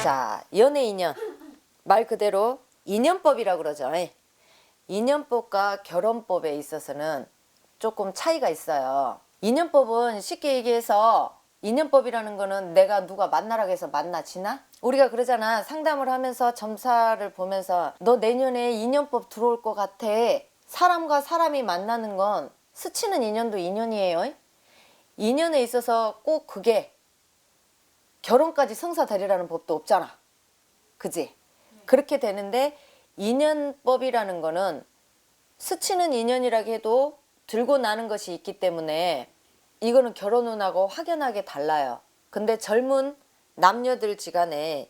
자, 연애 인연. 말 그대로 인연법이라고 그러죠. 인연법과 결혼법에 있어서는 조금 차이가 있어요. 인연법은 쉽게 얘기해서 인연법이라는 거는 내가 누가 만나라고 해서 만나지나? 우리가 그러잖아. 상담을 하면서 점사를 보면서 너 내년에 인연법 들어올 것 같아. 사람과 사람이 만나는 건 스치는 인연도 인연이에요. 인연에 있어서 꼭 그게 결혼까지 성사되리라는 법도 없잖아. 그지? 그렇게 되는데 인연법이라는 거는 스치는 인연이라고 해도 들고 나는 것이 있기 때문에 이거는 결혼 운하고 확연하게 달라요. 근데 젊은 남녀들 지간에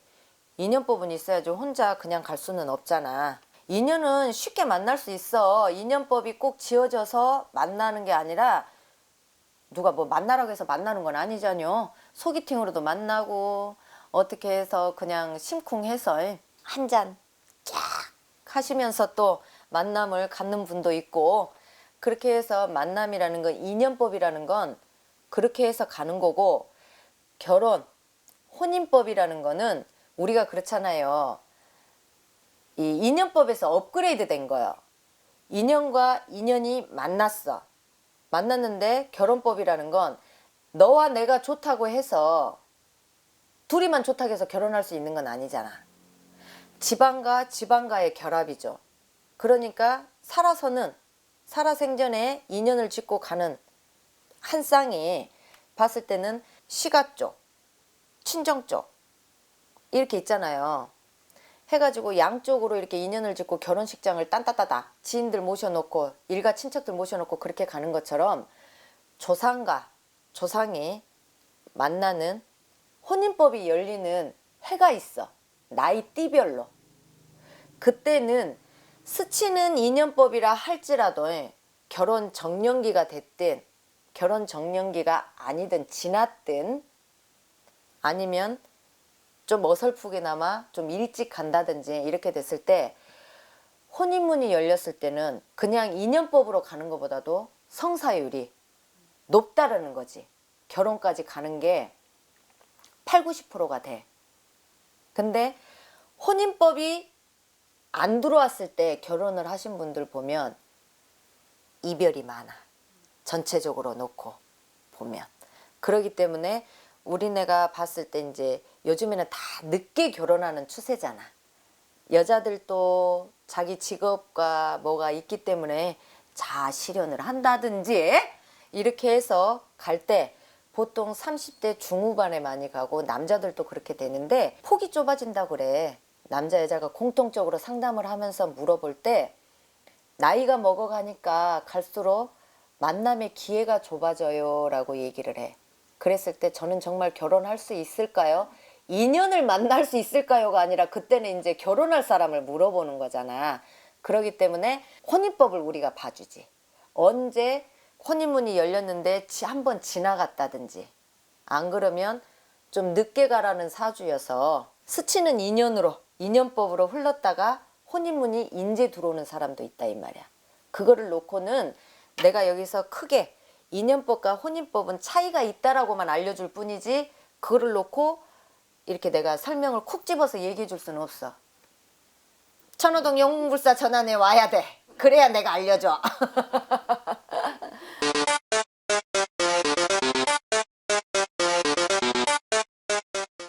인연법은 있어야지 혼자 그냥 갈 수는 없잖아. 인연은 쉽게 만날 수 있어. 인연법이 꼭 지어져서 만나는 게 아니라 누가 뭐 만나라고 해서 만나는 건 아니잖요. 소개팅으로도 만나고 어떻게 해서 그냥 심쿵해서 한 잔 쫙 하시면서 또 만남을 갖는 분도 있고 그렇게 해서 만남이라는 건 인연법이라는 건 그렇게 해서 가는 거고 결혼, 혼인법이라는 거는 우리가 그렇잖아요. 이 인연법에서 업그레이드 된 거예요. 인연과 인연이 만났어. 만났는데 결혼법이라는 건 너와 내가 좋다고 해서 둘이만 좋다고 해서 결혼할 수 있는 건 아니잖아. 지방과 지방과의 결합이죠. 그러니까 살아생전에 인연을 짓고 가는 한 쌍이 봤을 때는 시가 쪽, 친정 쪽 이렇게 있잖아요. 해가지고 양쪽으로 이렇게 인연을 짓고 결혼식장을 딴따따다 지인들 모셔놓고 일가 친척들 모셔놓고 그렇게 가는 것처럼 조상과 조상이 만나는 혼인법이 열리는 해가 있어. 나이띠별로. 그때는 스치는 인연법이라 할지라도 결혼 정년기가 됐든 결혼 정년기가 아니든 지났든 아니면 좀 어설프게나마 좀 일찍 간다든지 이렇게 됐을 때 혼인문이 열렸을 때는 그냥 인연법으로 가는 것보다도 성사율이 높다라는 거지. 결혼까지 가는 게 8, 90%가 돼. 근데 혼인법이 안 들어왔을 때 결혼을 하신 분들 보면 이별이 많아. 전체적으로 놓고 보면. 그러기 때문에 우리네가 봤을 때 이제 요즘에는 다 늦게 결혼하는 추세잖아. 여자들도 자기 직업과 뭐가 있기 때문에 자아실현을 한다든지 이렇게 해서 갈 때 보통 30대 중후반에 많이 가고 남자들도 그렇게 되는데 폭이 좁아진다고 그래. 남자 여자가 공통적으로 상담을 하면서 물어볼 때 나이가 먹어가니까 갈수록 만남의 기회가 좁아져요 라고 얘기를 해. 그랬을 때 저는 정말 결혼할 수 있을까요? 인연을 만날 수 있을까요가 아니라 그때는 이제 결혼할 사람을 물어보는 거잖아. 그렇기 때문에 혼인법을 우리가 봐주지. 언제 혼인문이 열렸는데 한번 지나갔다든지 안 그러면 좀 늦게 가라는 사주여서 스치는 인연으로 인연법으로 흘렀다가 혼인문이 인제 들어오는 사람도 있다 이 말이야. 그거를 놓고는 내가 여기서 크게 인연법과 혼인법은 차이가 있다라고만 알려줄 뿐이지 그거를 놓고 이렇게 내가 설명을 콕 집어서 얘기해 줄 수는 없어. 천호동 영웅불사 전환에 와야 돼. 그래야 내가 알려줘.